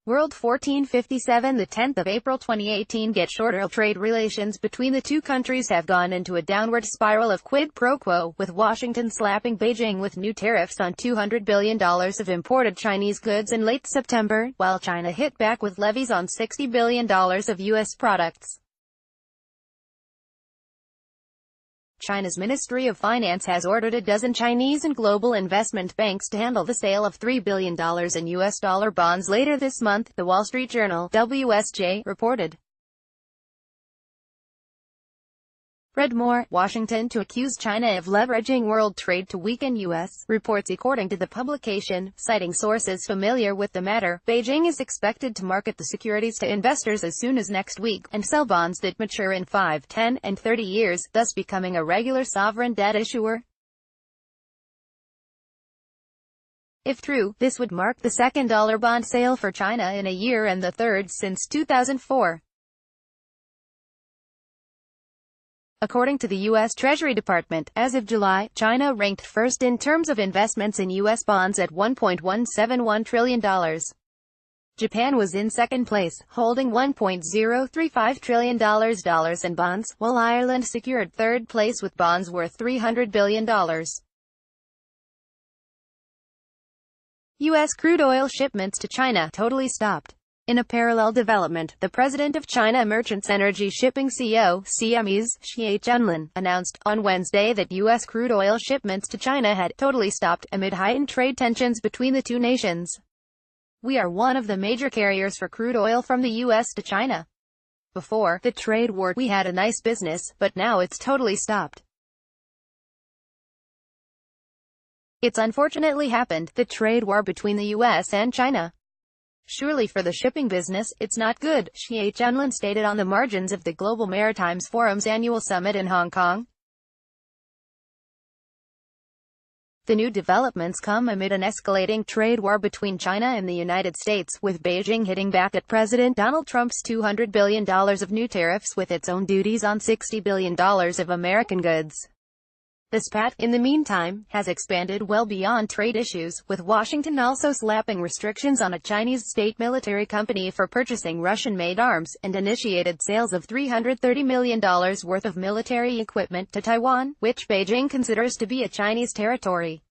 World 1457, the 10th of April 2018. Get shorter. Trade relations between the two countries have gone into a downward spiral of quid pro quo, with Washington slapping Beijing with new tariffs on $200 billion of imported Chinese goods in late September, while China hit back with levies on $60 billion of U.S. products. China's Ministry of Finance has ordered a dozen Chinese and global investment banks to handle the sale of $3 billion in U.S. dollar bonds later this month, the Wall Street Journal (WSJ) reported. Read more. Washington to accuse China of leveraging world trade to weaken U.S. reports. According to the publication, citing sources familiar with the matter, Beijing is expected to market the securities to investors as soon as next week, and sell bonds that mature in 5, 10, and 30 years, thus becoming a regular sovereign debt issuer. If true, this would mark the second dollar bond sale for China in a year and the third since 2004. According to the U.S. Treasury Department, as of July, China ranked first in terms of investments in U.S. bonds at $1.171 trillion. Japan was in second place, holding $1.035 trillion in bonds, while Ireland secured third place with bonds worth $300 billion. U.S. crude oil shipments to China totally stopped. In a parallel development, the president of China Merchants Energy Shipping Co., CME's, Xie Zhenlin, announced on Wednesday that U.S. crude oil shipments to China had totally stopped, amid heightened trade tensions between the two nations. "We are one of the major carriers for crude oil from the U.S. to China. Before the trade war, we had a nice business, but now it's totally stopped. It's unfortunately happened, the trade war between the U.S. and China. Surely for the shipping business, it's not good," Xie Zhenlin stated on the margins of the Global Maritime Forum's annual summit in Hong Kong. The new developments come amid an escalating trade war between China and the United States, with Beijing hitting back at President Donald Trump's $200 billion of new tariffs with its own duties on $60 billion of American goods. The spat, in the meantime, has expanded well beyond trade issues, with Washington also slapping restrictions on a Chinese state military company for purchasing Russian-made arms, and initiated sales of $330 million worth of military equipment to Taiwan, which Beijing considers to be a Chinese territory.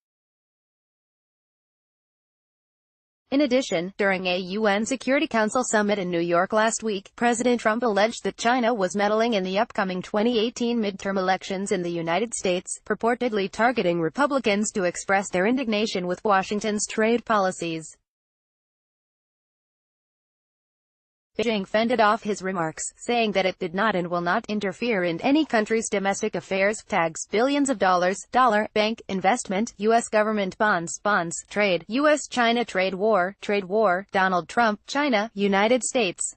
In addition, during a UN Security Council summit in New York last week, President Trump alleged that China was meddling in the upcoming 2018 midterm elections in the United States, purportedly targeting Republicans to express their indignation with Washington's trade policies. Beijing fended off his remarks, saying that it did not and will not interfere in any country's domestic affairs, tags, billions of dollars, bank, investment, U.S. government bonds, trade, U.S.-China trade war, Donald Trump, China, United States.